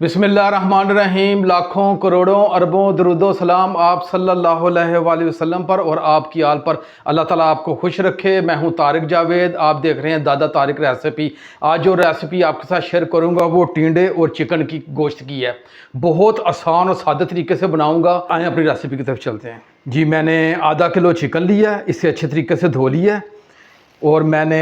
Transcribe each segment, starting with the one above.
बिस्मिल्लाहिर्रहमानिर्रहीम। लाखों करोड़ों अरबों दरूदो सलाम आप सल्लल्लाहु अलैहि वसल्लम पर और आपकी आल पर। अल्लाह ताला आपको खुश रखे। मैं हूं तारिक जावेद, आप देख रहे हैं दादा तारिक रेसिपी। आज जो रेसिपी आपके साथ शेयर करूंगा वो टिंडे और चिकन की गोश्त की है। बहुत आसान और सादे तरीके से बनाऊंगा। आए अपनी रेसिपी की तरफ चलते हैं। जी, मैंने आधा किलो चिकन लिया है, इसे अच्छे तरीके से धो लिया है। और मैंने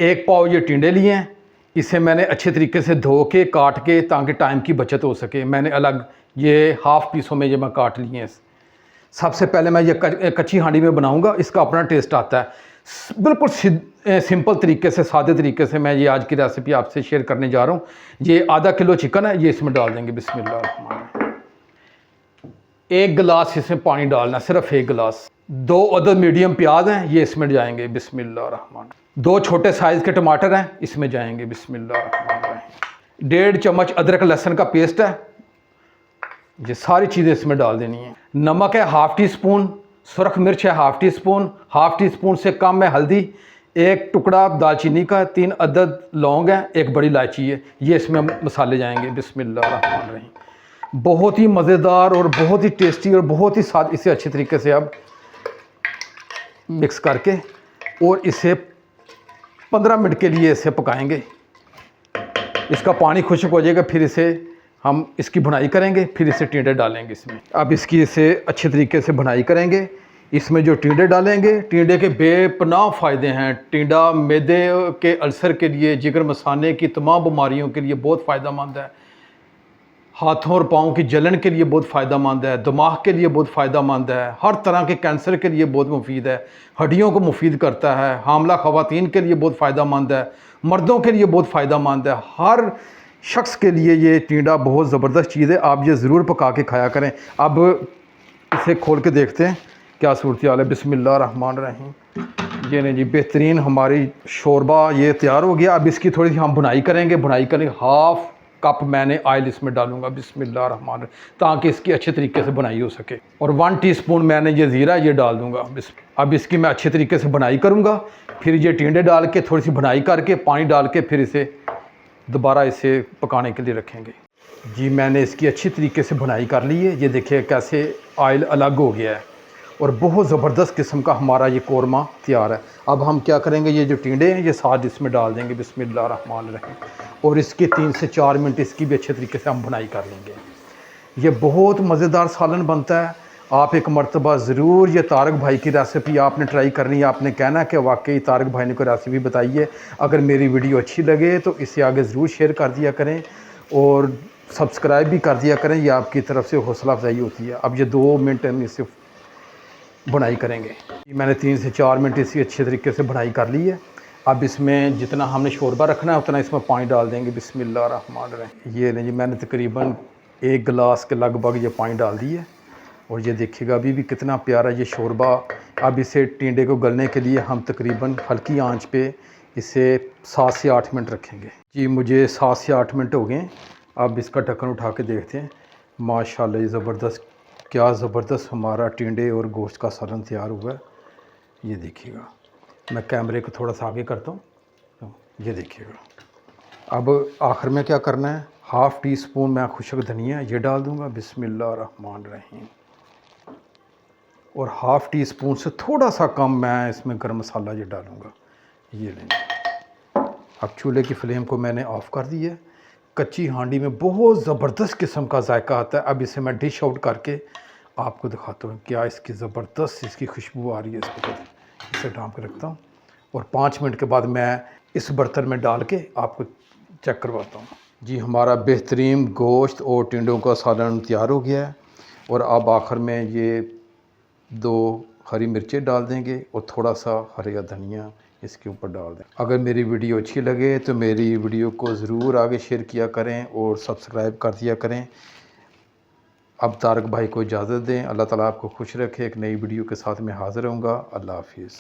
1 पाव ये टिंडे लिए हैं, इसे मैंने अच्छे तरीके से धो के काट के ताकि टाइम की बचत हो सके। मैंने अलग ये हाफ़ पीसों में ये मैं काट लिए हैं। सबसे पहले मैं ये कच्ची हांडी में बनाऊंगा, इसका अपना टेस्ट आता है। बिल्कुल सिंपल तरीके से, सादे तरीके से मैं ये आज की रेसिपी आपसे शेयर करने जा रहा हूँ। ये आधा किलो चिकन है, ये इसमें डाल देंगे। बिस्मिल्लाह। 1 गिलास इसमें पानी डालना, सिर्फ 1 गिलास। 2 अदद मीडियम प्याज हैं, ये इसमें जाएंगे। बिस्मिल्लाह। 2 छोटे साइज़ के टमाटर हैं, इसमें जाएंगे। बिस्मिल्लाह। 1.5 चम्मच अदरक लहसुन का पेस्ट है, ये सारी चीज़ें इसमें डाल देनी है। नमक है हाफ़ टी स्पून, सुरख मिर्च है half tea spoon, half tea spoon से कम है हल्दी, 1 टुकड़ा दालचीनी का, 3 अदद लौंग है, 1 बड़ी इलायची है, ये इसमें मसाले जाएंगे। बिस्मिल्लाह। बहुत ही मज़ेदार और बहुत ही टेस्टी और बहुत ही स्वाद। इसे अच्छे तरीके से अब मिक्स करके और इसे 15 मिनट के लिए इसे पकाएंगे। इसका पानी खुश्क हो जाएगा, फिर इसे हम इसकी भुनाई करेंगे, फिर इसे टिंडे डालेंगे इसमें। अब इसकी इसे अच्छे तरीके से भुनाई करेंगे। इसमें जो टिंडे डालेंगे, टिंडे के बेपनाह फ़ायदे हैं। टिंडा मैदे के अल्सर के लिए, जिगर मसाने की तमाम बीमारियों के लिए बहुत फ़ायदेमंद है। हाथों और पाँव की जलन के लिए बहुत फ़ायदेमंद है। दिमाग के लिए बहुत फ़ायदेमंद है। हर तरह के कैंसर के लिए बहुत मुफीद है। हड्डियों को मुफीद करता है। हामला ख़वातीन के लिए बहुत फ़ायदेमंद है। मर्दों के लिए बहुत फ़ायदेमंद है। हर शख्स के लिए ये टिंडा बहुत ज़बरदस्त चीज़ है। आप ये ज़रूर पका के खाया करें। अब इसे खोल के देखते हैं क्या सूरत हाल है। बिस्मिल्लाहिर्रहमानिर्रहीम। ये नहीं जी, बेहतरीन हमारी शोरबा ये तैयार हो गया। अब इसकी थोड़ी सी हम बुनाई करेंगे। हाफ़ कप मैंने ऑयल इसमें डालूंगा। बिस्मिल्लाह, ताकि इसकी अच्छे तरीके से बुनाई हो सके। और 1 टीस्पून मैंने ये ज़ीरा ये डाल दूंगा। अब इसकी मैं अच्छे तरीके से बुनाई करूंगा। फिर ये टिंडे डाल के थोड़ी सी बुनाई करके पानी डाल के फिर इसे दोबारा इसे पकाने के लिए रखेंगे। जी, मैंने इसकी अच्छी तरीके से बुनाई कर ली है। ये देखिए कैसे ऑयल अलग हो गया है और बहुत ज़बरदस्त किस्म का हमारा ये कोरमा तैयार है। अब हम क्या करेंगे, ये जो टिंडे हैं ये साथ इसमें डाल देंगे। बिस्मिल्लाहिर्रहमानिर्रहीम। और इसके 3 से 4 मिनट इसकी भी अच्छे तरीके से हम बुनाई कर लेंगे। ये बहुत मज़ेदार सालन बनता है। आप एक मरतबा ज़रूर ये तारिक भाई की रेसिपी आपने ट्राई करनी है। आपने कहना कि वाकई तारिक भाई ने कोई रेसिपी बताई है। अगर मेरी वीडियो अच्छी लगे तो इसे आगे ज़रूर शेयर कर दिया करें और सब्सक्राइब भी कर दिया करें। यह आपकी तरफ से हौसला अफजाई होती है। अब ये 2 मिनट हम इसे बुनाई करेंगे। मैंने 3 से 4 मिनट इसी अच्छे तरीके से बुनाई कर ली है। अब इसमें जितना हमने शोरबा रखना है उतना इसमें पानी डाल देंगे। बिस्मिल्लाहिर्रहमानिर्रहीम। ये नहीं जी, मैंने तकरीबन 1 गिलास के लगभग ये पानी डाल दिए। और ये देखिएगा अभी भी कितना प्यारा ये शोरबा। अब इसे टिंडे को गलने के लिए हम तकरीबन हल्की आंच पे इसे 7 से 8 मिनट रखेंगे। जी, मुझे 7 से 8 मिनट हो गए। अब इसका ढक्कन उठा के देखते हैं। माशाल्लाह, ज़बरदस्त, क्या ज़बरदस्त हमारा टिंडे और गोश्त का सालन तैयार हुआ है। ये देखिएगा, मैं कैमरे को थोड़ा सा आगे करता हूँ तो ये देखिएगा। अब आखिर में क्या करना है, हाफ़ टी स्पून मैं खुशक धनिया ये डाल दूँगा। बिस्मिल्लाहिर्रहमानिर्रहीम। और हाफ़ टी स्पून से थोड़ा सा कम मैं इसमें गरम मसाला ये डालूँगा। ये लेंगे। अब चूल्हे की फ्लेम को मैंने ऑफ़ कर दी है। कच्ची हांडी में बहुत ज़बरदस्त किस्म का जायका आता है। अब इसे मैं डिश आउट करके आपको दिखाता हूँ क्या इसकी ज़बरदस्त इसकी खुशबू आ रही है। इसे ढाँप के रखता हूँ और 5 मिनट के बाद मैं इस बर्तन में डाल के आपको चेक करवाता हूँ। जी, हमारा बेहतरीन गोश्त और टिंडों का सालन तैयार हो गया है। और अब आखिर में ये 2 हरी मिर्चें डाल देंगे और थोड़ा सा हरा धनिया इसके ऊपर डाल दें। अगर मेरी वीडियो अच्छी लगे तो मेरी वीडियो को ज़रूर आगे शेयर किया करें और सब्सक्राइब कर दिया करें। अब तारिक भाई को इजाज़त दें। अल्लाह ताला आपको खुश रखे। एक नई वीडियो के साथ मैं हाज़िर रहूँगा। अल्लाह हाफ़िज़।